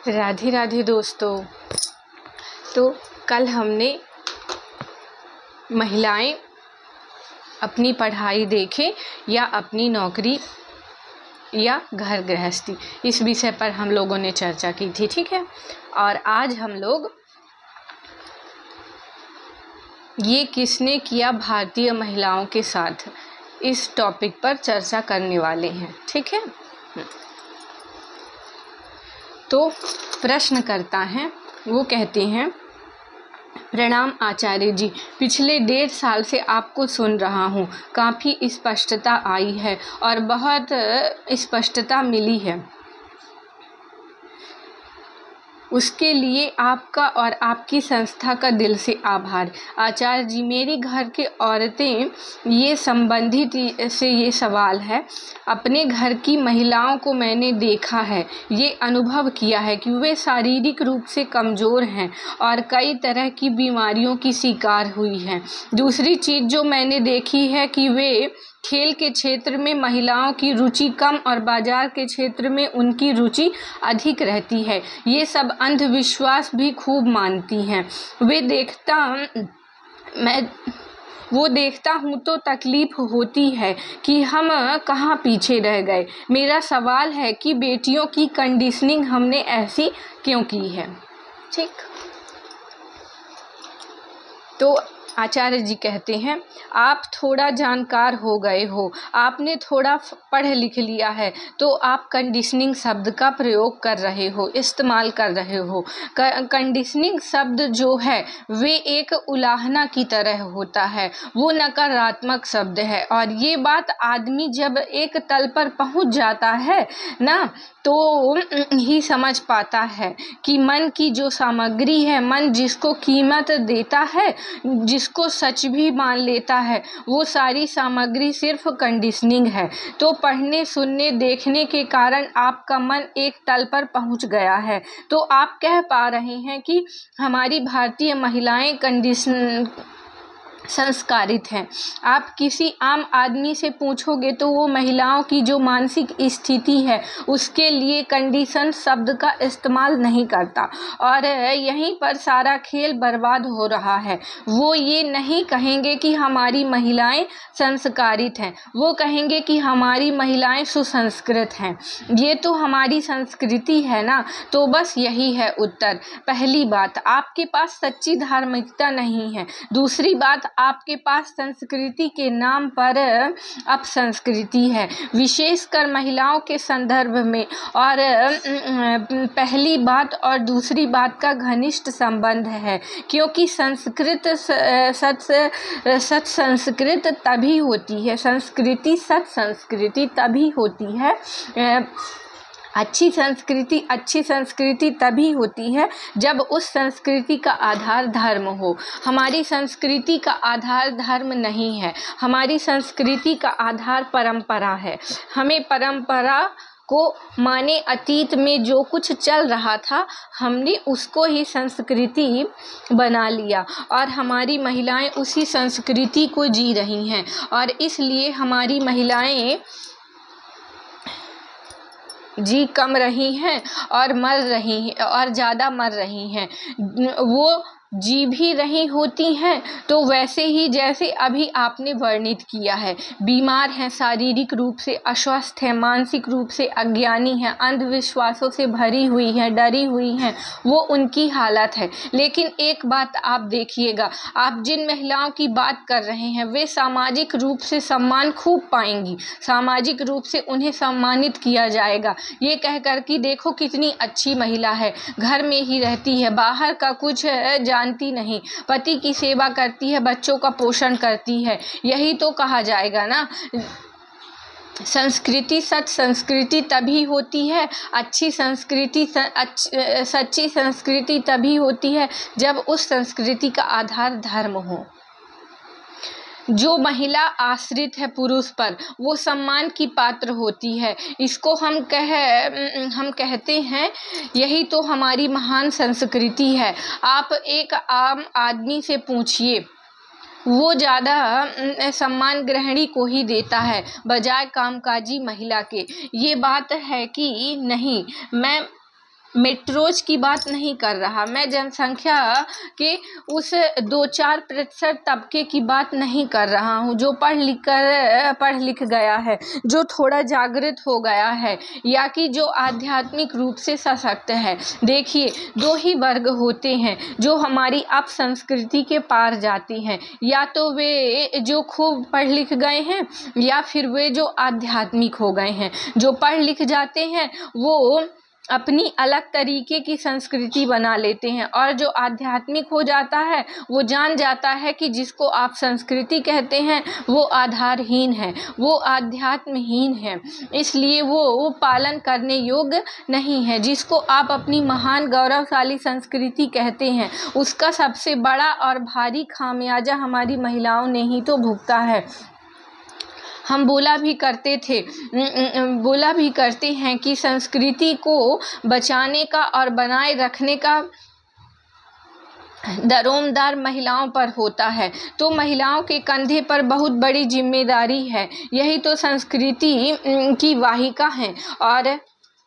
राधे राधे दोस्तों। तो कल हमने महिलाएं अपनी पढ़ाई देखें या अपनी नौकरी या घर गृहस्थी, इस विषय पर हम लोगों ने चर्चा की थी, ठीक है। और आज हम लोग ये किसने किया भारतीय महिलाओं के साथ, इस टॉपिक पर चर्चा करने वाले हैं, ठीक है। तो प्रश्नकर्ता हैं, वो कहते हैं, प्रणाम आचार्य जी, पिछले 1.5 साल से आपको सुन रहा हूँ। काफ़ी स्पष्टता आई है और बहुत स्पष्टता मिली है। उसके लिए आपका और आपकी संस्था का दिल से आभार। आचार्य जी, मेरी घर के औरतें ये संबंधित से ये सवाल है। अपने घर की महिलाओं को मैंने देखा है, ये अनुभव किया है कि वे शारीरिक रूप से कमज़ोर हैं और कई तरह की बीमारियों की शिकार हुई हैं। दूसरी चीज़ जो मैंने देखी है कि वे खेल के क्षेत्र में महिलाओं की रुचि कम और बाजार के क्षेत्र में उनकी रुचि अधिक रहती है। ये सब अंधविश्वास भी खूब मानती हैं। वो देखता हूँ तो तकलीफ़ होती है कि हम कहाँ पीछे रह गए। मेरा सवाल है कि बेटियों की कंडीशनिंग हमने ऐसी क्यों की है, ठीक। तो आचार्य जी कहते हैं, आप थोड़ा जानकार हो गए हो, आपने थोड़ा पढ़ लिख लिया है, तो आप कंडीशनिंग शब्द का प्रयोग कर रहे हो, इस्तेमाल कर रहे हो। कंडीशनिंग शब्द जो है वे एक उलाहना की तरह होता है, वो नकारात्मक शब्द है। और ये बात आदमी जब एक तल पर पहुंच जाता है ना, तो ही समझ पाता है कि मन की जो सामग्री है, मन जिसको कीमत देता है, जिसको सच भी मान लेता है, वो सारी सामग्री सिर्फ कंडीशनिंग है। तो पढ़ने, सुनने, देखने के कारण आपका मन एक तल पर पहुंच गया है। तो आप कह पा रहे हैं कि हमारी भारतीय महिलाएं संस्कारित हैं। आप किसी आम आदमी से पूछोगे तो वो महिलाओं की जो मानसिक स्थिति है उसके लिए कंडीशन शब्द का इस्तेमाल नहीं करता, और यहीं पर सारा खेल बर्बाद हो रहा है। वो ये नहीं कहेंगे कि हमारी महिलाएं संस्कारित हैं, वो कहेंगे कि हमारी महिलाएं सुसंस्कृत हैं। ये तो हमारी संस्कृति है ना। तो बस यही है उत्तर। पहली बात, आपके पास सच्ची धार्मिकता नहीं है। दूसरी बात, आपके पास संस्कृति के नाम पर अपसंस्कृति है, विशेषकर महिलाओं के संदर्भ में। और पहली बात और दूसरी बात का घनिष्ठ संबंध है, क्योंकि संस्कृत सत संस्कृत तभी होती है, संस्कृति सत संस्कृति तभी होती है। अच्छी संस्कृति तभी होती है जब उस संस्कृति का आधार धर्म हो। हमारी संस्कृति का आधार धर्म नहीं है, हमारी संस्कृति का आधार परंपरा है। हमें परंपरा को माने अतीत में जो कुछ चल रहा था, हमने उसको ही संस्कृति बना लिया और हमारी महिलाएं उसी संस्कृति को जी रही हैं। और इसलिए हमारी महिलाएं जी कम रही हैं और मर रही हैं, और ज़्यादा मर रही हैं। वो जी भी रही होती हैं तो वैसे ही जैसे अभी आपने वर्णित किया है, बीमार हैं, शारीरिक रूप से अस्वस्थ हैं, मानसिक रूप से अज्ञानी हैं, अंधविश्वासों से भरी हुई हैं, डरी हुई हैं, वो उनकी हालत है। लेकिन एक बात आप देखिएगा, आप जिन महिलाओं की बात कर रहे हैं वे सामाजिक रूप से सम्मान खूब पाएंगी, सामाजिक रूप से उन्हें सम्मानित किया जाएगा, ये कहकर कि देखो कितनी अच्छी महिला है, घर में ही रहती है, बाहर का कुछ जानती नहीं, पति की सेवा करती है, बच्चों का पोषण करती है, यही तो कहा जाएगा ना। संस्कृति सत संस्कृति तभी होती है, अच्छी संस्कृति सच्ची संस्कृति तभी होती है जब उस संस्कृति का आधार धर्म हो। जो महिला आश्रित है पुरुष पर, वो सम्मान की पात्र होती है। इसको हम कहते हैं, यही तो हमारी महान संस्कृति है। आप एक आम आदमी से पूछिए, वो ज़्यादा सम्मान गृहिणी को ही देता है बजाय कामकाजी महिला के। ये बात है कि नहीं। मेट्रोज की बात नहीं कर रहा, मैं जनसंख्या के उस 2-4% तबके की बात नहीं कर रहा हूँ जो पढ़ लिख गया है, जो थोड़ा जागृत हो गया है, या कि जो आध्यात्मिक रूप से सशक्त है। देखिए, 2 ही वर्ग होते हैं जो हमारी अपसंस्कृति के पार जाती हैं, या तो वे जो खूब पढ़ लिख गए हैं या फिर वे जो आध्यात्मिक हो गए हैं। जो पढ़ लिख जाते हैं वो अपनी अलग तरीके की संस्कृति बना लेते हैं, और जो आध्यात्मिक हो जाता है वो जान जाता है कि जिसको आप संस्कृति कहते हैं वो आधारहीन है, वो आध्यात्महीन है, इसलिए वो पालन करने योग्य नहीं है। जिसको आप अपनी महान गौरवशाली संस्कृति कहते हैं उसका सबसे बड़ा और भारी खामियाजा हमारी महिलाओं ने ही तो भुगता है। हम बोला भी करते हैं कि संस्कृति को बचाने का और बनाए रखने का दारोमदार महिलाओं पर होता है, तो महिलाओं के कंधे पर बहुत बड़ी जिम्मेदारी है। यही तो संस्कृति की वाहिका है। और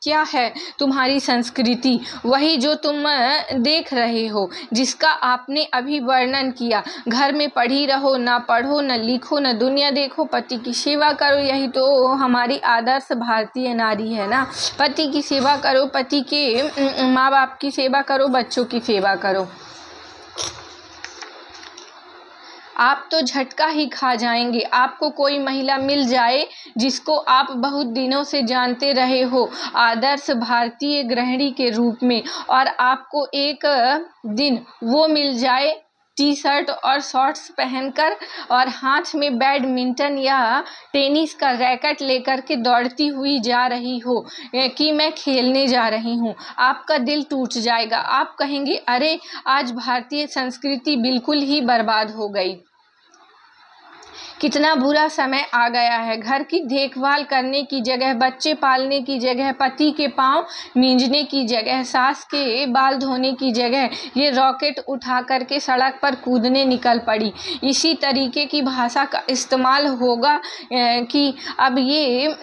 क्या है तुम्हारी संस्कृति? वही जो तुम देख रहे हो, जिसका आपने अभी वर्णन किया। घर में पढ़ी रहो, ना पढ़ो, न लिखो, न दुनिया देखो, पति की सेवा करो। यही तो हमारी आदर्श भारतीय नारी है ना। पति की सेवा करो, पति के माँ बाप की सेवा करो, बच्चों की सेवा करो। आप तो झटका ही खा जाएंगे। आपको कोई महिला मिल जाए जिसको आप बहुत दिनों से जानते रहे हो आदर्श भारतीय गृहिणी के रूप में, और आपको एक दिन वो मिल जाए टी-शर्ट और शॉर्ट्स पहनकर और हाथ में बैडमिंटन या टेनिस का रैकेट लेकर के दौड़ती हुई जा रही हो कि मैं खेलने जा रही हूँ। आपका दिल टूट जाएगा। आप कहेंगे, अरे आज भारतीय संस्कृति बिल्कुल ही बर्बाद हो गई। कितना बुरा समय आ गया है। घर की देखभाल करने की जगह, बच्चे पालने की जगह, पति के पाँव मींजने की जगह, सास के बाल धोने की जगह ये रॉकेट उठा करके सड़क पर कूदने निकल पड़ी। इसी तरीके की भाषा का इस्तेमाल होगा कि अब ये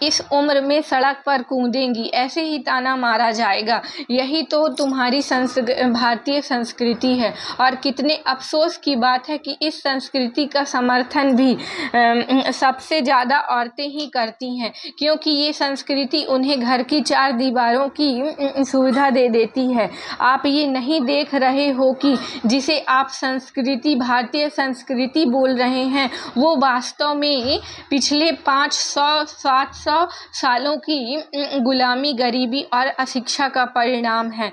इस उम्र में सड़क पर कूदेंगी, ऐसे ही ताना मारा जाएगा। यही तो तुम्हारी भारतीय संस्कृति है। और कितने अफसोस की बात है कि इस संस्कृति का समर्थन भी सबसे ज़्यादा औरतें ही करती हैं, क्योंकि ये संस्कृति उन्हें घर की 4 दीवारों की सुविधा दे देती है। आप ये नहीं देख रहे हो कि जिसे आप संस्कृति, भारतीय संस्कृति बोल रहे हैं, वो वास्तव में पिछले 500-700 सालों की गुलामी, गरीबी और अशिक्षा का परिणाम है।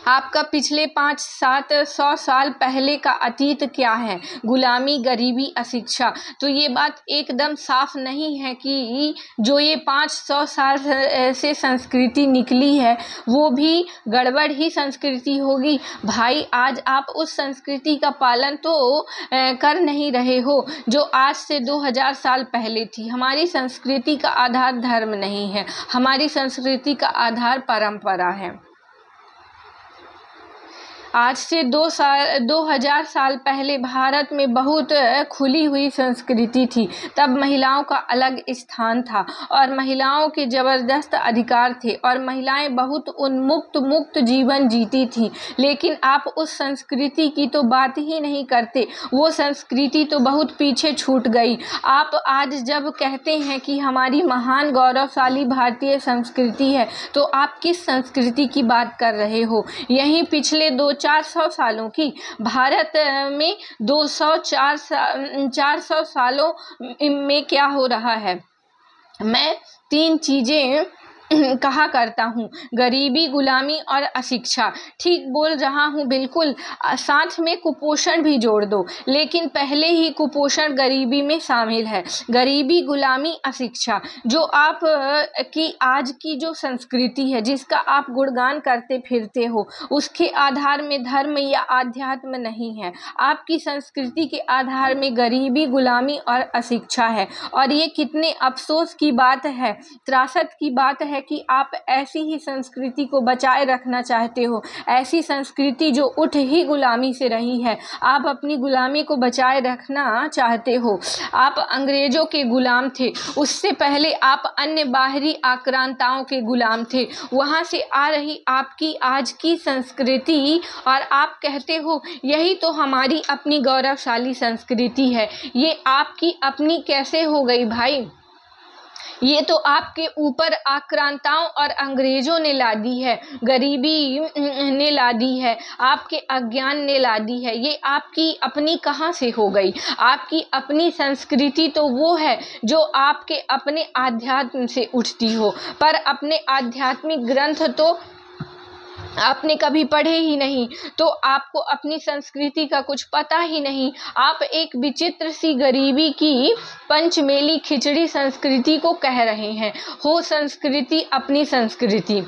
आपका पिछले 500-700 साल पहले का अतीत क्या है? गुलामी, गरीबी, अशिक्षा। तो ये बात एकदम साफ नहीं है कि जो ये 500 साल से संस्कृति निकली है वो भी गड़बड़ ही संस्कृति होगी। भाई, आज आप उस संस्कृति का पालन तो कर नहीं रहे हो जो आज से 2000 साल पहले थी। हमारी संस्कृति का आधार धर्म नहीं है, हमारी संस्कृति का आधार परंपरा है। आज से 2000 साल पहले भारत में बहुत खुली हुई संस्कृति थी। तब महिलाओं का अलग स्थान था और महिलाओं के ज़बरदस्त अधिकार थे और महिलाएं बहुत मुक्त जीवन जीती थी। लेकिन आप उस संस्कृति की तो बात ही नहीं करते। वो संस्कृति तो बहुत पीछे छूट गई। आप आज जब कहते हैं कि हमारी महान गौरवशाली भारतीय संस्कृति है, तो आप किस संस्कृति की बात कर रहे हो? यहीं पिछले 400 सालों की, भारत में 400 सालों में क्या हो रहा है? मैं 3 चीज़ें कहा करता हूँ, गरीबी, गुलामी और अशिक्षा। ठीक बोल रहा हूँ बिल्कुल। साथ में कुपोषण भी जोड़ दो, लेकिन पहले ही कुपोषण गरीबी में शामिल है। गरीबी, गुलामी, अशिक्षा, जो आप की आज की जो संस्कृति है, जिसका आप गुणगान करते फिरते हो, उसके आधार में धर्म या आध्यात्म नहीं है। आपकी संस्कृति के आधार में गरीबी, गुलामी और अशिक्षा है। और ये कितने अफसोस की बात है, त्रासद की बात है है कि आप ऐसी ही संस्कृति को बचाए रखना चाहते हो, ऐसी संस्कृति जो उठ ही गुलामी से रही है। आप अपनी गुलामी को बचाए रखना चाहते हो। आप अंग्रेजों के गुलाम थे, उससे पहले आप अन्य बाहरी आक्रांताओं के गुलाम थे। वहाँ से आ रही आपकी आज की संस्कृति और आप कहते हो यही तो हमारी अपनी गौरवशाली संस्कृति है। ये आपकी अपनी कैसे हो गई भाई? ये तो आपके ऊपर आक्रांताओं और अंग्रेजों ने ला दी है, गरीबी ने ला दी है, आपके अज्ञान ने ला दी है। ये आपकी अपनी कहाँ से हो गई? आपकी अपनी संस्कृति तो वो है जो आपके अपने आध्यात्म से उठती हो, पर अपने आध्यात्मिक ग्रंथ तो आपने कभी पढ़े ही नहीं, तो आपको अपनी संस्कृति का कुछ पता ही नहीं। आप एक विचित्र सी गरीबी की पंचमेली खिचड़ी संस्कृति को कह रहे हैं। हो संस्कृति अपनी संस्कृति।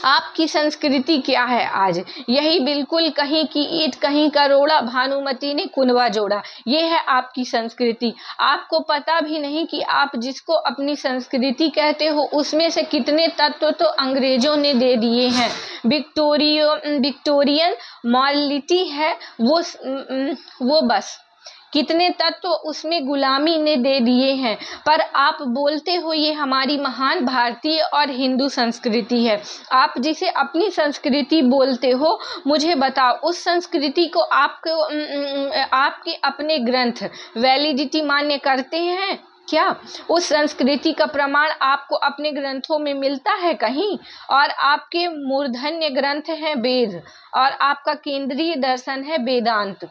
आपकी संस्कृति क्या है आज? यही बिल्कुल कहीं की ईंट कहीं का रोड़ा, भानुमति ने कुनवा जोड़ा। ये है आपकी संस्कृति। आपको पता भी नहीं कि आप जिसको अपनी संस्कृति कहते हो उसमें से कितने तत्व तो अंग्रेजों ने दे दिए हैं। विक्टोरियन मॉरलिटी है वो बस कितने तत्व उसमें गुलामी ने दे दिए हैं। पर आप बोलते हो ये हमारी महान भारतीय और हिंदू संस्कृति है। आप जिसे अपनी संस्कृति बोलते हो, मुझे बताओ उस संस्कृति को आपके अपने ग्रंथ वैलिडिटी मान्य करते हैं क्या? उस संस्कृति का प्रमाण आपको अपने ग्रंथों में मिलता है कहीं? और आपके मूर्धन्य ग्रंथ हैं वेद और आपका केंद्रीय दर्शन है वेदांत।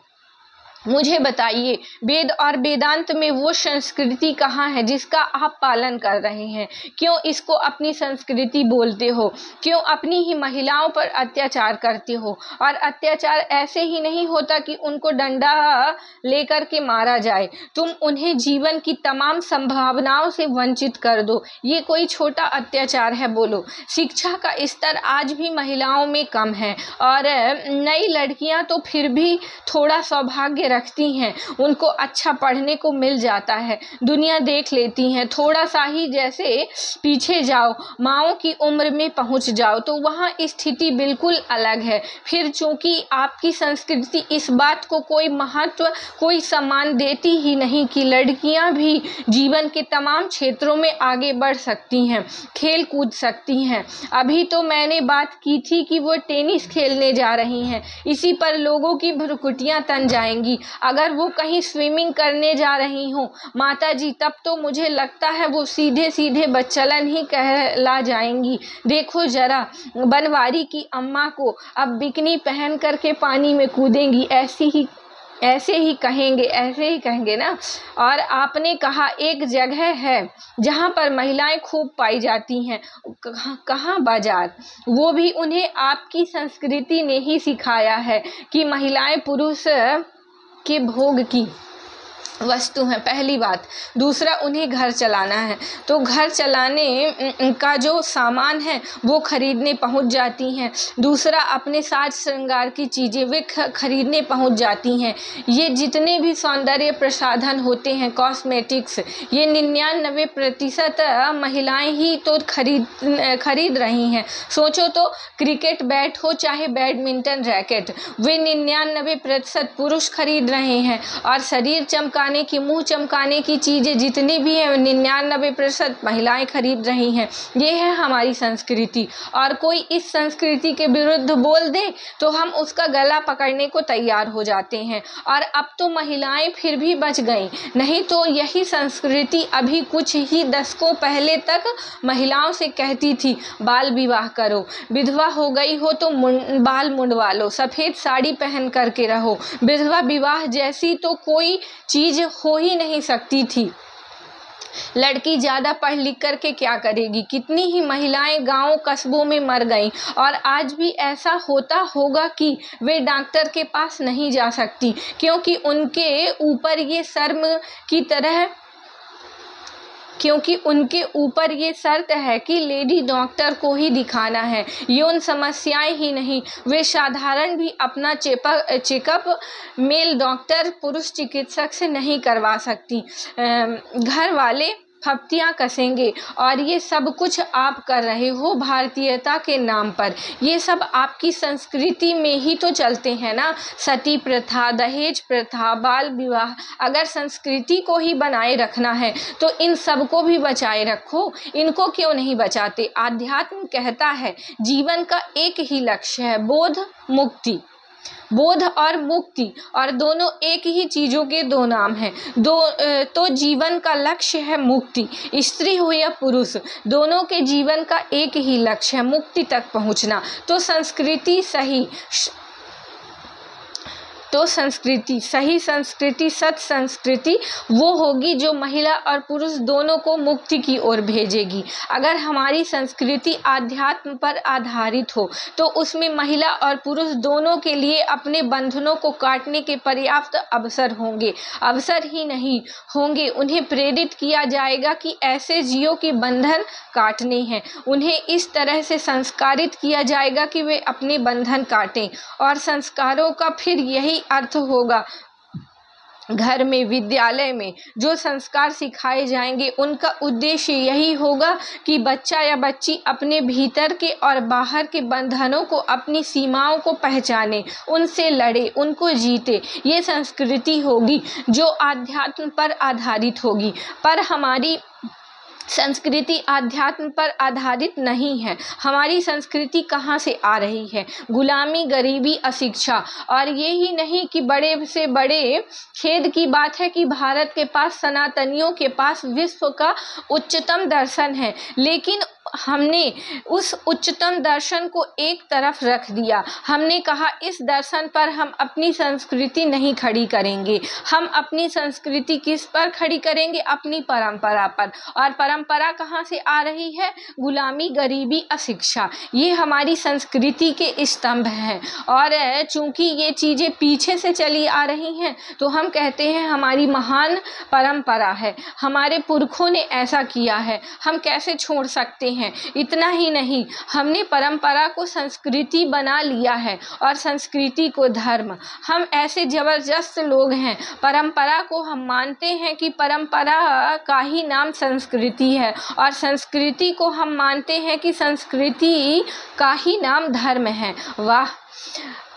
मुझे बताइए वेद और वेदांत में वो संस्कृति कहाँ है जिसका आप पालन कर रहे हैं? क्यों इसको अपनी संस्कृति बोलते हो? क्यों अपनी ही महिलाओं पर अत्याचार करते हो? और अत्याचार ऐसे ही नहीं होता कि उनको डंडा लेकर के मारा जाए, तुम उन्हें जीवन की तमाम संभावनाओं से वंचित कर दो। ये कोई छोटा अत्याचार है? बोलो। शिक्षा का स्तर आज भी महिलाओं में कम है और नई लड़कियां तो फिर भी थोड़ा सौभाग्य रखती हैं, उनको अच्छा पढ़ने को मिल जाता है, दुनिया देख लेती हैं। थोड़ा सा ही जैसे पीछे जाओ, माओं की उम्र में पहुंच जाओ तो वहाँ स्थिति बिल्कुल अलग है। फिर चूंकि आपकी संस्कृति इस बात को कोई महत्व, कोई सम्मान देती ही नहीं कि लड़कियां भी जीवन के तमाम क्षेत्रों में आगे बढ़ सकती हैं, खेल कूद सकती हैं। अभी तो मैंने बात की थी कि वो टेनिस खेलने जा रही हैं, इसी पर लोगों की भ्रुकुटियां तन जाएंगी। अगर वो कहीं स्विमिंग करने जा रही हो माता जी, तब तो मुझे लगता है वो सीधे सीधे बच्चलन ही कहला जाएंगी। देखो जरा बनवारी की अम्मा को, अब बिकनी पहन करके पानी में कूदेंगी, ऐसे ही कहेंगे ना। और आपने कहा एक जगह है जहाँ पर महिलाएं खूब पाई जाती हैं, कहाँ? बाजार। वो भी उन्हें आपकी संस्कृति ने ही सिखाया है कि महिलाएं पुरुष के भोग की वस्तु हैं, पहली बात। दूसरा, उन्हें घर चलाना है तो घर चलाने का जो सामान है वो खरीदने पहुंच जाती हैं। दूसरा, अपने साज श्रृंगार की चीज़ें वे खरीदने पहुंच जाती हैं। ये जितने भी सौंदर्य प्रसाधन होते हैं, कॉस्मेटिक्स, ये 99% महिलाएं ही तो खरीद रही हैं। सोचो तो, क्रिकेट बैट हो चाहे बैडमिंटन रैकेट, वे 99% पुरुष खरीद रहे हैं। और शरीर चमकाने की, मुंह चमकाने की चीजें जितनी भी हैं 99% महिलाएं खरीद रही हैं। ये है हमारी संस्कृति। और कोई इस संस्कृति के विरुद्ध बोल दे तो हम उसका गला पकड़ने को तैयार हो जाते हैं। और अब तो महिलाएं फिर भी बच गईं, नहीं तो यही संस्कृति अभी कुछ ही दशकों पहले तक महिलाओं से कहती थी बाल विवाह करो, विधवा हो गई हो तो बाल मुंडवा लो, सफ़ेद साड़ी पहन करके रहो। विधवा विवाह जैसी तो कोई चीज हो ही नहीं सकती थी। लड़की ज़्यादा पढ़ लिख करके क्या करेगी? कितनी ही महिलाएं गांवों कस्बों में मर गईं। और आज भी ऐसा होता होगा कि वे डॉक्टर के पास नहीं जा सकती, क्योंकि उनके ऊपर ये शर्म की तरह, क्योंकि उनके ऊपर ये शर्त है कि लेडी डॉक्टर को ही दिखाना है। यौन समस्याएं ही नहीं, वे साधारण भी अपना चेकअप मेल डॉक्टर, पुरुष चिकित्सक से नहीं करवा सकती। घर वाले फप्तियाँ कसेंगे। और ये सब कुछ आप कर रहे हो भारतीयता के नाम पर। ये सब आपकी संस्कृति में ही तो चलते हैं ना, सती प्रथा, दहेज प्रथा, बाल विवाह। अगर संस्कृति को ही बनाए रखना है तो इन सब को भी बचाए रखो, इनको क्यों नहीं बचाते। आध्यात्म कहता है जीवन का एक ही लक्ष्य है, बोध मुक्ति। बोध और मुक्ति, और दोनों एक ही चीज़ों के दो नाम हैं। तो जीवन का लक्ष्य है मुक्ति। स्त्री हो या पुरुष, दोनों के जीवन का एक ही लक्ष्य है मुक्ति तक पहुंचना। तो संस्कृति सही संस्कृति, सत संस्कृति वो होगी जो महिला और पुरुष दोनों को मुक्ति की ओर भेजेगी। अगर हमारी संस्कृति आध्यात्म पर आधारित हो तो उसमें महिला और पुरुष दोनों के लिए अपने बंधनों को काटने के पर्याप्त अवसर होंगे। अवसर ही नहीं होंगे, उन्हें प्रेरित किया जाएगा कि ऐसे जियो के बंधन काटने हैं। उन्हें इस तरह से संस्कारित किया जाएगा कि वे अपने बंधन काटें। और संस्कारों का फिर यही अर्थ होगा। घर में, विद्यालय में जो संस्कार सिखाए जाएंगे उनका उद्देश्य यही होगा कि बच्चा या बच्ची अपने भीतर के और बाहर के बंधनों को, अपनी सीमाओं को पहचाने, उनसे लड़े, उनको जीते। ये संस्कृति होगी जो आध्यात्म पर आधारित होगी। पर हमारी संस्कृति आध्यात्म पर आधारित नहीं है। हमारी संस्कृति कहाँ से आ रही है? गुलामी, गरीबी, अशिक्षा। और ये ही नहीं कि बड़े से बड़े खेद की बात है कि भारत के पास, सनातनियों के पास विश्व का उच्चतम दर्शन है, लेकिन हमने उस उच्चतम दर्शन को एक तरफ रख दिया। हमने कहा इस दर्शन पर हम अपनी संस्कृति नहीं खड़ी करेंगे। हम अपनी संस्कृति किस पर खड़ी करेंगे? अपनी परंपरा पर। और परंपरा कहाँ से आ रही है? गुलामी, गरीबी, अशिक्षा। ये हमारी संस्कृति के स्तंभ हैं। और चूंकि ये चीज़ें पीछे से चली आ रही हैं तो हम कहते हैं हमारी महान परंपरा है, हमारे पुरखों ने ऐसा किया है, हम कैसे छोड़ सकते हैं। इतना ही नहीं, हमने परंपरा को संस्कृति बना लिया है और संस्कृति को धर्म। हम ऐसे जबरदस्त लोग हैं, परंपरा को हम मानते हैं कि परंपरा का ही नाम संस्कृति है, और संस्कृति को हम मानते हैं कि संस्कृति का ही नाम धर्म है। वाह!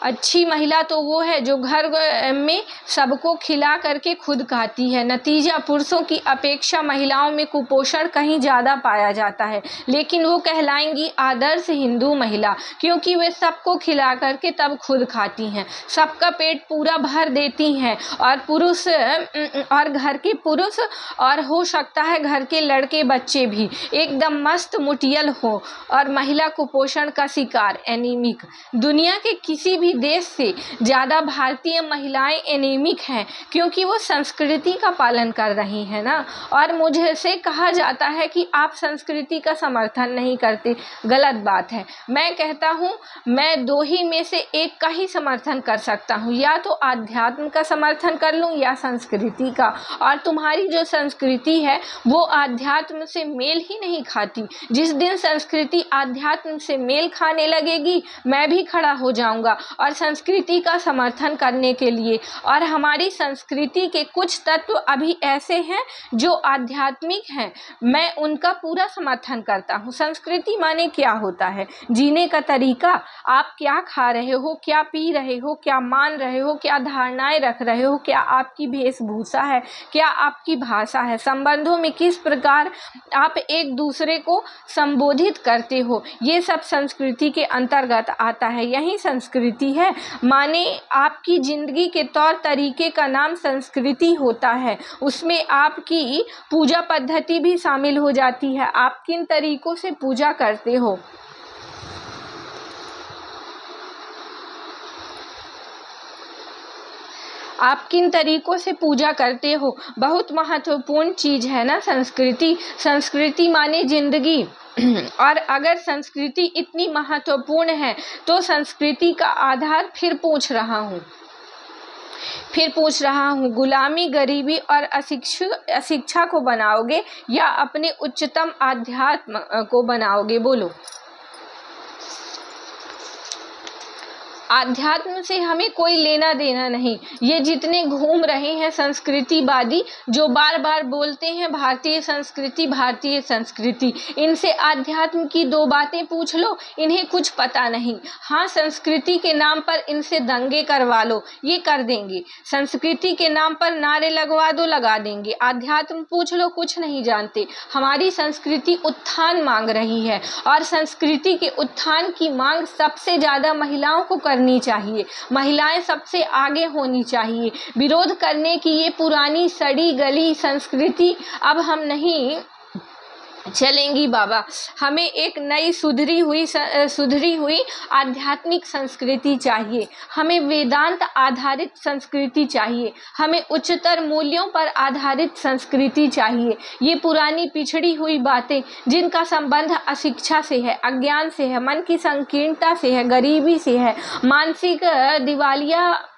अच्छी महिला तो वो है जो घर में सबको खिला करके खुद खाती है। नतीजा, पुरुषों की अपेक्षा महिलाओं में कुपोषण कहीं ज़्यादा पाया जाता है, लेकिन वो कहलाएंगी आदर्श हिंदू महिला, क्योंकि वे सबको खिला करके तब खुद खाती हैं, सबका पेट पूरा भर देती हैं। और पुरुष, और घर के पुरुष, और हो सकता है घर के लड़के बच्चे भी एकदम मस्त मुटियल हो, और महिला कुपोषण का शिकार, एनीमिक। दुनिया के किसी भी देश से ज़्यादा भारतीय महिलाएं एनीमिक हैं, क्योंकि वो संस्कृति का पालन कर रही हैं ना। और मुझे से कहा जाता है कि आप संस्कृति का समर्थन नहीं करते। गलत बात है। मैं कहता हूँ मैं दो ही में से एक का ही समर्थन कर सकता हूँ, या तो आध्यात्म का समर्थन कर लूँ या संस्कृति का। और तुम्हारी जो संस्कृति है वो आध्यात्म से मेल ही नहीं खाती। जिस दिन संस्कृति आध्यात्म से मेल खाने लगेगी मैं भी खड़ा हो जाऊंगा और संस्कृति का समर्थन करने के लिए। और हमारी संस्कृति के कुछ तत्व अभी ऐसे हैं जो आध्यात्मिक हैं, मैं उनका पूरा समर्थन करता हूँ। संस्कृति माने क्या होता है? जीने का तरीका। आप क्या खा रहे हो, क्या पी रहे हो, क्या मान रहे हो, क्या धारणाएं रख रहे हो, क्या आपकी वेशभूषा है, क्या आपकी भाषा है, संबंधों में किस प्रकार आप एक दूसरे को संबोधित करते हो, ये सब संस्कृति के अंतर्गत आता है। यही संस्कृति है। माने आपकी जिंदगी के तौर तरीके का नाम संस्कृति होता है। उसमें आपकी पूजा पद्धति भी शामिल हो जाती है। आप किन तरीकों से पूजा करते हो, आप किन तरीकों से पूजा करते हो, बहुत महत्वपूर्ण चीज़ है ना संस्कृति। संस्कृति माने जिंदगी। और अगर संस्कृति इतनी महत्वपूर्ण है तो संस्कृति का आधार फिर पूछ रहा हूँ, गुलामी, गरीबी और अशिक्षा को बनाओगे या अपने उच्चतम आध्यात्म को बनाओगे? बोलो। आध्यात्म से हमें कोई लेना देना नहीं। ये जितने घूम रहे हैं संस्कृतिवादी, जो बार बार बोलते हैं भारतीय संस्कृति भारतीय संस्कृति, इनसे आध्यात्म की दो बातें पूछ लो, इन्हें कुछ पता नहीं। हाँ, संस्कृति के नाम पर इनसे दंगे करवा लो, ये कर देंगे। संस्कृति के नाम पर नारे लगवा दो, लगा देंगे। आध्यात्म पूछ लो, कुछ नहीं जानते। हमारी संस्कृति उत्थान मांग रही है और संस्कृति के उत्थान की मांग सबसे ज्यादा महिलाओं को करनी चाहिए। महिलाएं सबसे आगे होनी चाहिए। विरोध करने की ये पुरानी सड़ी गली संस्कृति अब हम नहीं चलेंगी बाबा। हमें एक नई सुधरी हुई आध्यात्मिक संस्कृति चाहिए। हमें वेदांत आधारित संस्कृति चाहिए। हमें उच्चतर मूल्यों पर आधारित संस्कृति चाहिए। ये पुरानी पिछड़ी हुई बातें जिनका संबंध अशिक्षा से है, अज्ञान से है, मन की संकीर्णता से है, गरीबी से है, मानसिक दिवालियापन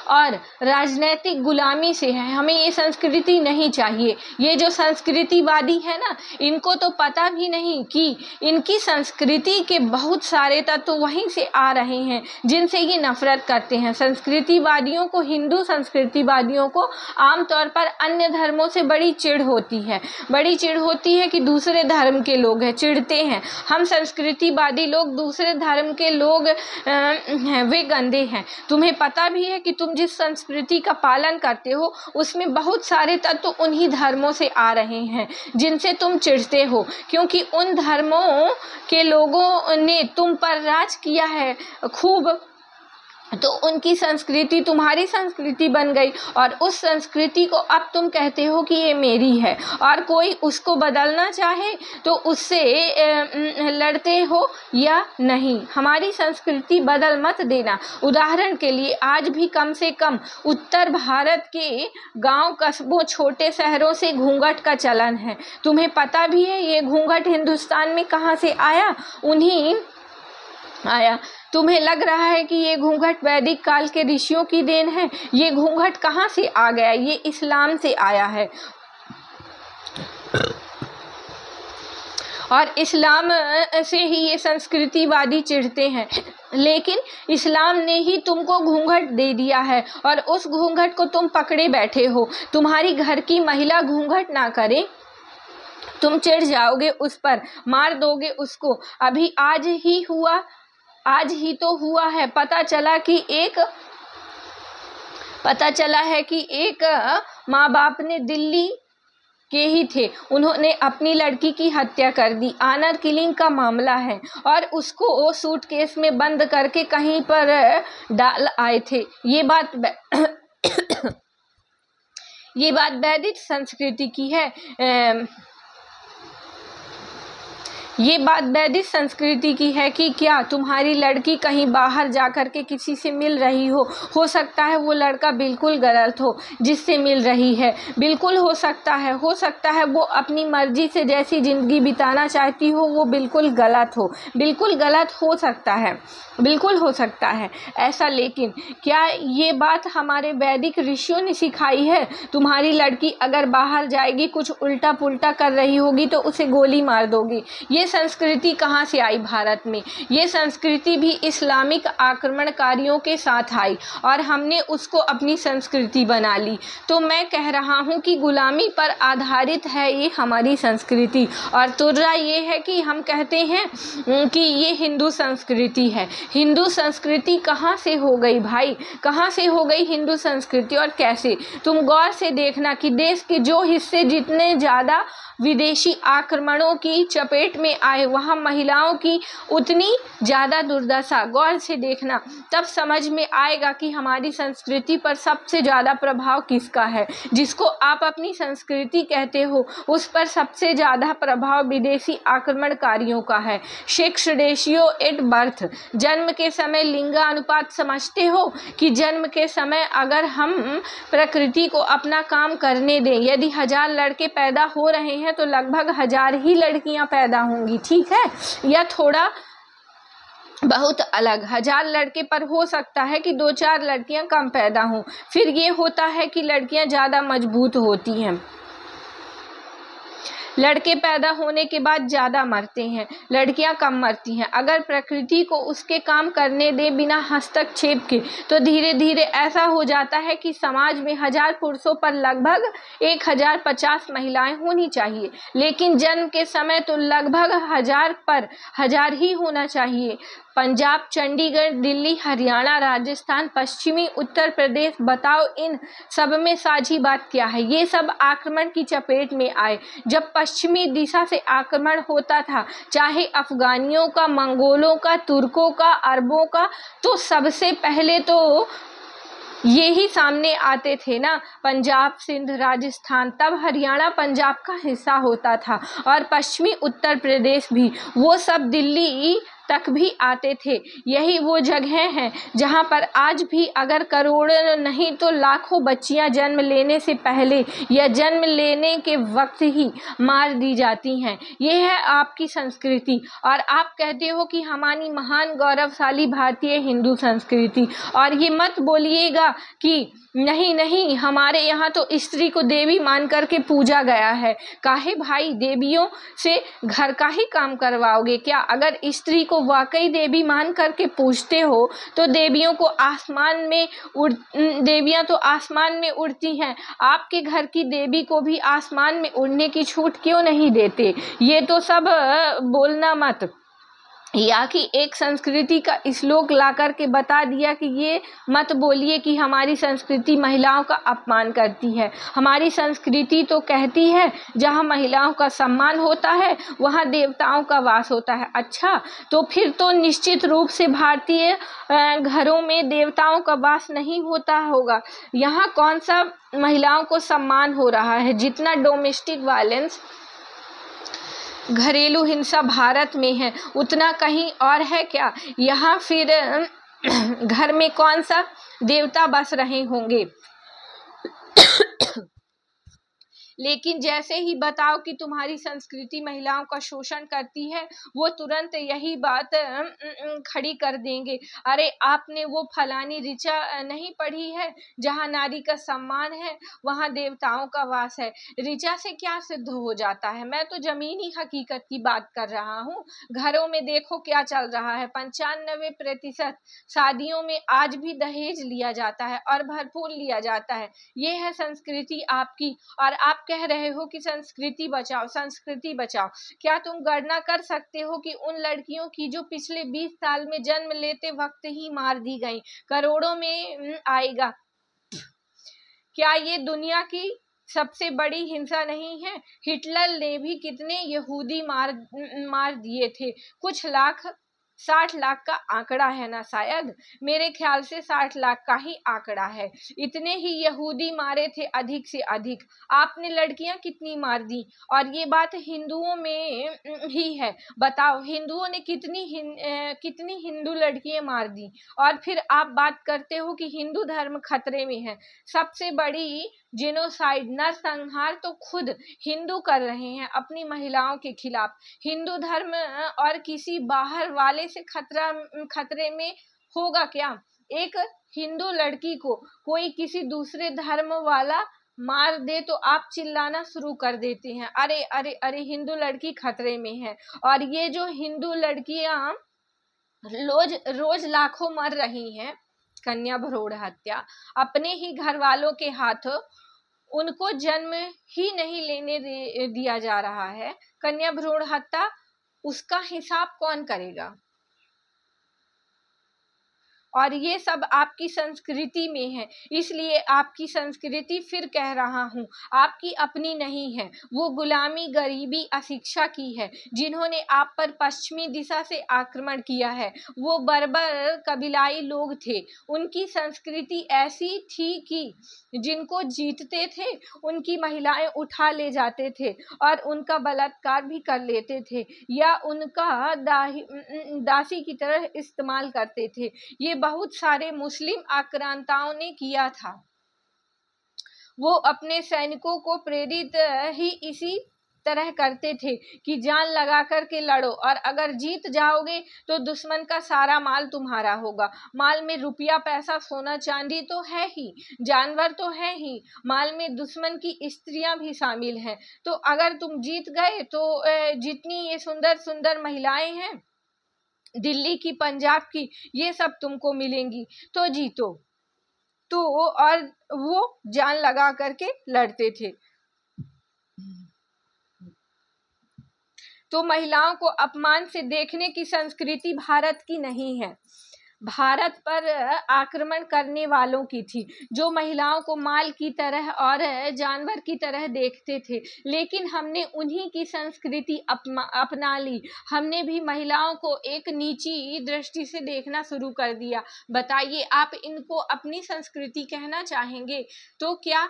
और राजनैतिक गुलामी से है, हमें ये संस्कृति नहीं चाहिए। ये जो संस्कृतिवादी है ना, इनको तो पता भी नहीं कि इनकी संस्कृति के बहुत सारे तत्व वहीं से आ रहे हैं जिनसे ये नफरत करते हैं। संस्कृतिवादियों को, हिंदू संस्कृतिवादियों को आमतौर पर अन्य धर्मों से बड़ी चिढ़ होती है कि दूसरे धर्म के लोग हैं, चिढ़ते हैं। हम संस्कृतिवादी लोग दूसरे धर्म के लोग वे गंदे हैं। तुम्हें पता भी है कि तुम जिस संस्कृति का पालन करते हो उसमें बहुत सारे तत्व उन्हीं धर्मों से आ रहे हैं जिनसे तुम चिढ़ते हो, क्योंकि उन धर्मों के लोगों ने तुम पर राज किया है खूब, तो उनकी संस्कृति तुम्हारी संस्कृति बन गई और उस संस्कृति को अब तुम कहते हो कि ये मेरी है, और कोई उसको बदलना चाहे तो उससे लड़ते हो या नहीं। हमारी संस्कृति बदल मत देना। उदाहरण के लिए आज भी कम से कम उत्तर भारत के गांव, कस्बों, छोटे शहरों से घूंघट का चलन है। तुम्हें पता भी है ये घूंघट हिंदुस्तान में कहाँ से आया? आया। तुम्हें लग रहा है कि ये घूंघट वैदिक काल के ऋषियों की देन है? ये घूंघट कहाँ से आ गया? ये इस्लाम से आया है और इस्लाम से ही ये संस्कृतिवादी चिढ़ते हैं। लेकिन इस्लाम ने ही तुमको घूंघट दे दिया है और उस घूंघट को तुम पकड़े बैठे हो। तुम्हारी घर की महिला घूंघट ना करे, तुम चिढ़ जाओगे उस पर, मार दोगे उसको। अभी आज ही तो हुआ है। पता चला है कि एक माँ बाप ने, दिल्ली के ही थे, उन्होंने अपनी लड़की की हत्या कर दी। ऑनर किलिंग का मामला है और उसको सूटकेस में बंद करके कहीं पर डाल आए थे। ये बात वैदिक संस्कृति की है। ये बात वैदिक संस्कृति की है कि क्या तुम्हारी लड़की कहीं बाहर जाकर के किसी से मिल रही हो सकता है वो लड़का बिल्कुल गलत हो जिससे मिल रही है, बिल्कुल हो सकता है वो अपनी मर्जी से जैसी ज़िंदगी बिताना चाहती हो वो बिल्कुल गलत हो सकता है ऐसा। लेकिन क्या ये बात हमारे वैदिक ऋषियों ने सिखाई है? तुम्हारी लड़की अगर बाहर जाएगी, कुछ उल्टा पुल्टा कर रही होगी तो उसे गोली मार दोगी। ये संस्कृति कहाँ से आई भारत में? ये संस्कृति भी इस्लामिक आक्रमणकारियों के साथ आई और हमने उसको अपनी संस्कृति बना ली। तो मैं कह रहा हूँ कि गुलामी पर आधारित है ये हमारी संस्कृति। और तुर्रा ये है कि हम कहते हैं कि ये हिंदू संस्कृति है। हिंदू संस्कृति कहाँ से हो गई भाई? कहाँ से हो गई हिंदू संस्कृति और कैसे? तुम गौर से देखना कि देश के जो हिस्से जितने ज़्यादा विदेशी आक्रमणों की चपेट में आए वहाँ महिलाओं की उतनी ज़्यादा दुर्दशा। गौर से देखना, तब समझ में आएगा कि हमारी संस्कृति पर सबसे ज़्यादा प्रभाव किसका है। जिसको आप अपनी संस्कृति कहते हो उस पर सबसे ज़्यादा प्रभाव विदेशी आक्रमणकारियों का है। सेक्स रेशियो एट बर्थ, जन्म के समय लिंगानुपात समझते हो कि जन्म के समय अगर हम प्रकृति को अपना काम करने दें, यदि 1000 लड़के पैदा हो रहे हैं तो लगभग 1000 ही लड़कियां पैदा होंगी, ठीक है? या थोड़ा बहुत अलग 1000 लड़के पर हो सकता है कि 2-4 लड़कियां कम पैदा हों। फिर ये होता है कि लड़कियां ज़्यादा मजबूत होती हैं। लड़के पैदा होने के बाद ज़्यादा मरते हैं, लड़कियां कम मरती हैं। अगर प्रकृति को उसके काम करने दे बिना हस्तक्षेप के, तो धीरे धीरे ऐसा हो जाता है कि समाज में 1000 पुरुषों पर लगभग 1050 महिलाएं होनी चाहिए, लेकिन जन्म के समय तो लगभग 1000 पर 1000 ही होना चाहिए। पंजाब, चंडीगढ़, दिल्ली, हरियाणा, राजस्थान, पश्चिमी उत्तर प्रदेश, बताओ इन सब में साझी बात क्या है? ये सब आक्रमण की चपेट में आए। जब पश्चिमी दिशा से आक्रमण होता था, चाहे अफगानियों का, मंगोलों का, तुर्कों का, अरबों का, तो सबसे पहले तो ये ही सामने आते थे ना, पंजाब, सिंध, राजस्थान। तब हरियाणा पंजाब का हिस्सा होता था और पश्चिमी उत्तर प्रदेश भी। वो सब दिल्ली तक भी आते थे। यही वो जगह हैं जहाँ पर आज भी अगर करोड़ों नहीं तो लाखों बच्चियाँ जन्म लेने से पहले या जन्म लेने के वक्त ही मार दी जाती हैं। ये है आपकी संस्कृति और आप कहते हो कि हमारी महान गौरवशाली भारतीय हिंदू संस्कृति। और ये मत बोलिएगा कि नहीं नहीं, हमारे यहाँ तो स्त्री को देवी मान करके पूजा गया है। काहे भाई, देवियों से घर का ही काम करवाओगे क्या? अगर स्त्री को वाकई देवी मान करके पूजते हो तो देवियों को आसमान में देवियां तो आसमान में उड़ती हैं, आपके घर की देवी को भी आसमान में उड़ने की छूट क्यों नहीं देते? ये तो सब बोलना मत। या कि एक संस्कृति का श्लोक ला करके बता दिया कि ये मत बोलिए कि हमारी संस्कृति महिलाओं का अपमान करती है। हमारी संस्कृति तो कहती है जहाँ महिलाओं का सम्मान होता है वहाँ देवताओं का वास होता है। अच्छा, तो फिर तो निश्चित रूप से भारतीय घरों में देवताओं का वास नहीं होता होगा। यहाँ कौन सा महिलाओं को सम्मान हो रहा है? जितना डोमेस्टिक वायलेंस, घरेलू हिंसा भारत में है, उतना कहीं और है क्या? यहाँ फिर घर में कौन सा देवता बस रहे होंगे? लेकिन जैसे ही बताओ कि तुम्हारी संस्कृति महिलाओं का शोषण करती है, वो तुरंत यही बात खड़ी कर देंगे। अरे आपने वो फलानी ऋचा नहीं पढ़ी है, जहाँ नारी का सम्मान है वहाँ देवताओं का वास है। ऋचा से क्या सिद्ध हो जाता है? मैं तो जमीनी हकीकत की बात कर रहा हूँ। घरों में देखो क्या चल रहा है। 95% शादियों में आज भी दहेज लिया जाता है और भरपूर लिया जाता है। ये है संस्कृति आपकी, और आप कह रहे हो कि संस्कृति बचाओ, संस्कृति बचाओ। क्या तुम गणना कर सकते हो कि उन लड़कियों की जो पिछले 20 साल में जन्म लेते वक्त ही मार दी गई, करोड़ों में आएगा? क्या ये दुनिया की सबसे बड़ी हिंसा नहीं है? हिटलर ने भी कितने यहूदी मार दिए थे? कुछ लाख, 60 लाख का आंकड़ा है ना, शायद मेरे ख्याल से 60 लाख का ही आंकड़ा है। इतने ही यहूदी मारे थे, अधिक से अधिक। आपने लड़कियां कितनी मार दी? और ये बात हिंदुओं में ही है। बताओ हिंदुओं ने कितनी हिंदू लड़कियां मार दी? और फिर आप बात करते हो कि हिंदू धर्म खतरे में है। सबसे बड़ी जेनोसाइड, नरसंहार तो खुद हिंदू कर रहे हैं अपनी महिलाओं के खिलाफ। हिंदू धर्म और किसी बाहर वाले से खतरे में होगा क्या? एक हिंदू लड़की को कोई किसी दूसरे धर्म वाला मार दे तो आप चिल्लाना शुरू कर देते हैं, अरे अरे अरे हिंदू लड़की खतरे में है। और ये जो हिंदू लड़कियां रोज लाखों मर रही हैं, कन्या भ्रूण हत्या अपने ही घर वालों के हाथों, उनको जन्म ही नहीं लेने दिया जा रहा है। कन्या भ्रूण हत्या, उसका हिसाब कौन करेगा? और ये सब आपकी संस्कृति में है। इसलिए आपकी संस्कृति, फिर कह रहा हूँ, आपकी अपनी नहीं है। वो गुलामी, गरीबी, अशिक्षा की है जिन्होंने आप पर पश्चिमी दिशा से आक्रमण किया है। वो बर्बर कबीलाई लोग थे, उनकी संस्कृति ऐसी थी कि जिनको जीतते थे उनकी महिलाएं उठा ले जाते थे और उनका बलात्कार भी कर लेते थे या उनका दासी की तरह इस्तेमाल करते थे। ये बहुत सारे मुस्लिम आक्रांताओं ने किया था। वो अपने सैनिकों को प्रेरित ही इसी तरह करते थे कि जान लगा कर के लड़ो और अगर जीत जाओगे तो दुश्मन का सारा माल तुम्हारा होगा। माल में रुपया पैसा सोना चांदी तो है ही, जानवर तो है ही, माल में दुश्मन की स्त्रियां भी शामिल हैं। तो अगर तुम जीत गए तो जितनी ये सुंदर सुंदर महिलाएं हैं दिल्ली की पंजाब की, ये सब तुमको मिलेंगी, तो जीतो। तो और वो जान लगा करके लड़ते थे। तो महिलाओं को अपमान से देखने की संस्कृति भारत की नहीं है, भारत पर आक्रमण करने वालों की थी, जो महिलाओं को माल की तरह और जानवर की तरह देखते थे। लेकिन हमने उन्हीं की संस्कृति अपना ली, हमने भी महिलाओं को एक नीची दृष्टि से देखना शुरू कर दिया। बताइए, आप इनको अपनी संस्कृति कहना चाहेंगे तो क्या?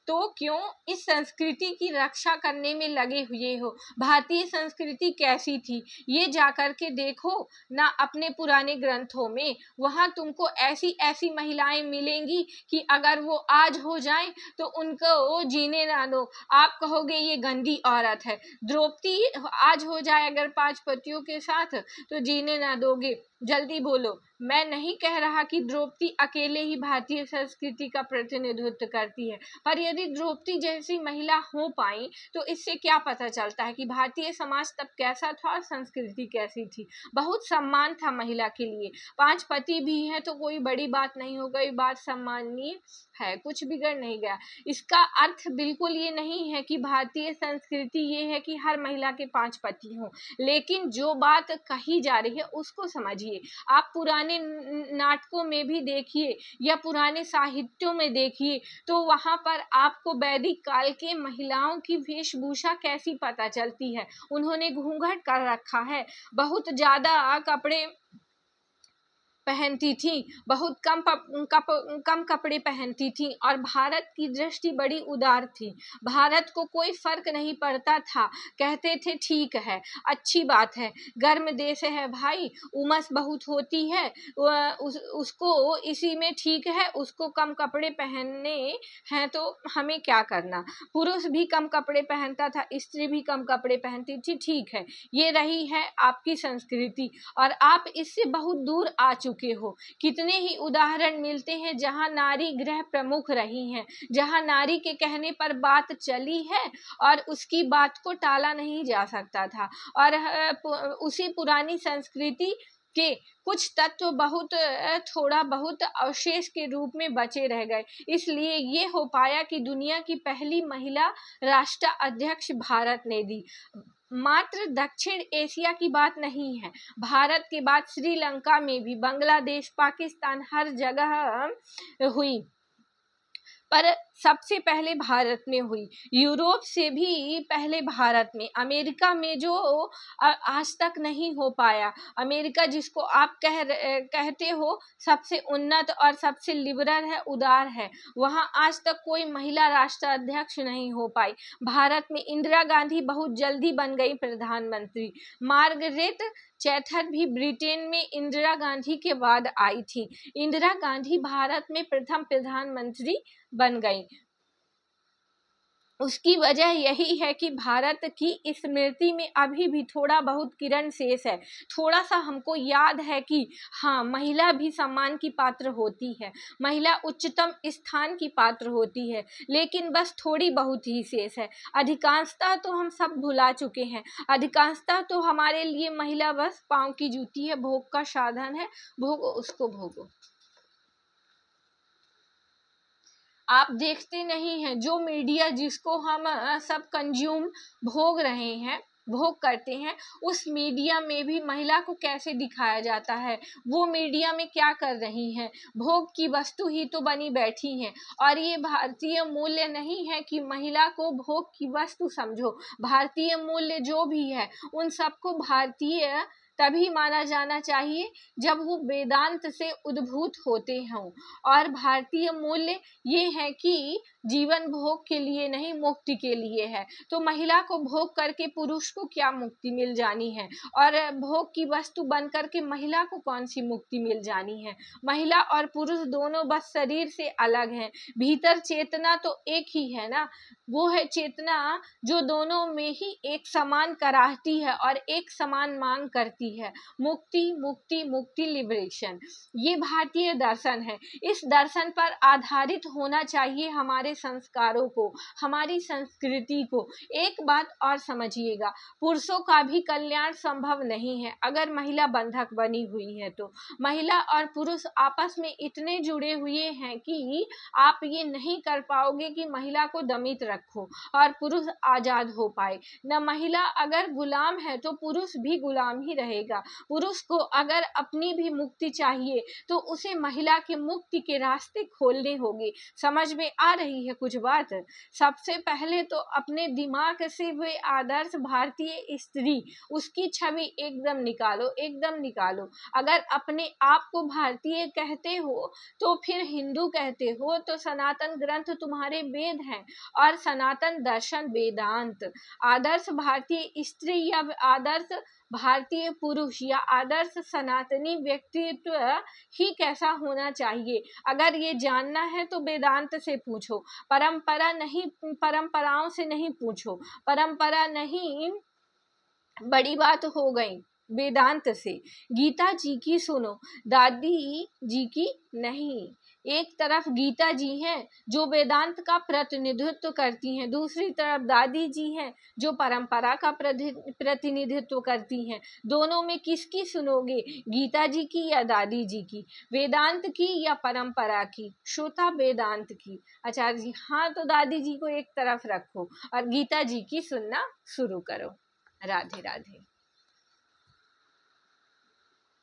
तो क्यों इस संस्कृति की रक्षा करने में लगे हुए हो? भारतीय संस्कृति कैसी थी ये जाकर के देखो ना अपने पुराने ग्रंथों में, वहाँ तुमको ऐसी ऐसी महिलाएं मिलेंगी कि अगर वो आज हो जाएं तो उनको जीने ना दो, आप कहोगे ये गंदी औरत है। द्रौपदी आज हो जाए अगर 5 पतियों के साथ तो जीने ना दोगे। जल्दी बोलो। मैं नहीं कह रहा कि द्रौपदी अकेले ही भारतीय संस्कृति का प्रतिनिधित्व करती है, पर यदि द्रौपदी जैसी महिला हो पाई तो इससे क्या पता चलता है कि भारतीय समाज तब कैसा था और संस्कृति कैसी थी। बहुत सम्मान था महिला के लिए। 5 पति भी हैं तो कोई बड़ी बात नहीं हो गई, बात सम्माननीय है, कुछ बिगड़ नहीं गया। इसका अर्थ बिल्कुल ये नहीं है कि भारतीय संस्कृति ये है कि हर महिला के 5 पति हों, लेकिन जो बात कही जा रही है उसको समझिए। आप पुराने नाटकों में भी देखिए या पुराने साहित्यों में देखिए तो वहाँ पर आपको वैदिक काल के महिलाओं की वेशभूषा कैसी पता चलती है। उन्होंने घूंघट कर रखा है, बहुत ज़्यादा कपड़े पहनती थी, बहुत कम कपड़े पहनती थी और भारत की दृष्टि बड़ी उदार थी। भारत को कोई फर्क नहीं पड़ता था, कहते थे ठीक है, अच्छी बात है, गर्म देश है भाई, उमस बहुत होती है, उसको इसी में ठीक है, उसको कम कपड़े पहनने हैं तो हमें क्या करना। पुरुष भी कम कपड़े पहनता था, स्त्री भी कम कपड़े पहनती थी, ठीक है, ये रही है आपकी संस्कृति और आप इससे बहुत दूर आ चुके हो। कितने ही उदाहरण मिलते हैं जहां नारी गृह प्रमुख रही हैं, जहां नारी के कहने पर बात चली है और उसकी बात को टाला नहीं जा सकता था। और उसी पुरानी संस्कृति के कुछ तत्व थोड़ा बहुत अवशेष के रूप में बचे रह गए, इसलिए ये हो पाया कि दुनिया की पहली महिला राष्ट्राध्यक्ष भारत ने दी। मात्र दक्षिण एशिया की बात नहीं है, भारत के बाद श्रीलंका में भी, बांग्लादेश, पाकिस्तान, हर जगह हुई, पर सबसे पहले भारत में हुई। यूरोप से भी पहले भारत में, अमेरिका में जो आज तक नहीं हो पाया, अमेरिका जिसको आप कहते हो सबसे उन्नत और सबसे लिबरल है, उदार है, वहाँ आज तक कोई महिला राष्ट्राध्यक्ष नहीं हो पाई। भारत में इंदिरा गांधी बहुत जल्दी बन गई प्रधानमंत्री। मार्गरेट चैथर भी ब्रिटेन में इंदिरा गांधी के बाद आई थी। इंदिरा गांधी भारत में प्रथम प्रधानमंत्री बन गई। उसकी वजह यही है कि भारत की स्मृति में अभी भी थोड़ा बहुत किरण शेष है, थोड़ा सा हमको याद है कि हाँ, महिला भी सम्मान की पात्र होती है, महिला उच्चतम स्थान की पात्र होती है, लेकिन बस थोड़ी बहुत ही शेष है। अधिकांशतः तो हम सब भुला चुके हैं, अधिकांशतः तो हमारे लिए महिला बस पाँव की जूती है, भोग का साधन है, भोगो उसको भोगो। आप देखते नहीं हैं जो मीडिया जिसको हम सब कंज्यूम भोग रहे हैं, भोग करते हैं, उस मीडिया में भी महिला को कैसे दिखाया जाता है, वो मीडिया में क्या कर रही हैं, भोग की वस्तु ही तो बनी बैठी हैं। और ये भारतीय मूल्य नहीं है कि महिला को भोग की वस्तु समझो। भारतीय मूल्य जो भी है उन सबको भारतीय तभी माना जाना चाहिए जब वो वेदांत से उद्भूत होते हों। और भारतीय मूल्य ये है कि जीवन भोग के लिए नहीं, मुक्ति के लिए है। तो महिला को भोग करके पुरुष को क्या मुक्ति मिल जानी है, और भोग की वस्तु बन करके महिला को कौन सी मुक्ति मिल जानी है। महिला और पुरुष दोनों बस शरीर से अलग हैं, भीतर चेतना तो एक ही है ना। वो है चेतना जो दोनों में ही एक समान कराहती है और एक समान मांग करती है, मुक्ति मुक्ति मुक्ति, लिबरेशन। ये भारतीय दर्शन है। इस दर्शन पर आधारित होना चाहिए हमारे संस्कारों को, हमारी संस्कृति को। एक बात और समझिएगा, पुरुषों का भी कल्याण संभव नहीं है अगर महिला बंधक बनी हुई है। तो महिला और पुरुष आपस में इतने जुड़े हुए हैं कि आप ये नहीं कर पाओगे कि महिला को दमित रखो और पुरुष आजाद हो पाए। न महिला अगर गुलाम है तो पुरुष भी गुलाम ही रहेगा। पुरुष को अगर अपनी भी मुक्ति चाहिए तो उसे महिला के मुक्ति के रास्ते खोलने होंगे। समझ में आ रही है कुछ बात? सबसे पहले तो अपने दिमाग से हुए आदर्श भारतीय स्त्री, उसकी छवि एकदम निकालो, एकदम निकालो। अगर अपने आप को भारतीय कहते हो तो फिर हिंदू कहते हो तो सनातन ग्रंथ तुम्हारे वेद हैं और सनातन दर्शन वेदांत। आदर्श भारतीय स्त्री या आदर्श भारतीय पुरुष या आदर्श सनातनी व्यक्तित्व ही कैसा होना चाहिए, अगर ये जानना है तो वेदांत से पूछो। परंपरा नहीं, परंपराओं से नहीं पूछो। परंपरा नहीं, बड़ी बात हो गई, वेदांत से। गीता जी की सुनो, दादी जी की नहीं। एक तरफ गीता जी हैं जो वेदांत का प्रतिनिधित्व करती हैं, दूसरी तरफ दादी जी हैं जो परंपरा का प्रतिनिधित्व करती हैं। दोनों में किसकी सुनोगे, गीता जी की या दादी जी की, वेदांत की या परंपरा की? श्रोता वेदांत की। आचार्य जी हाँ, तो दादी जी को एक तरफ रखो और गीता जी की सुनना शुरू करो। राधे राधे।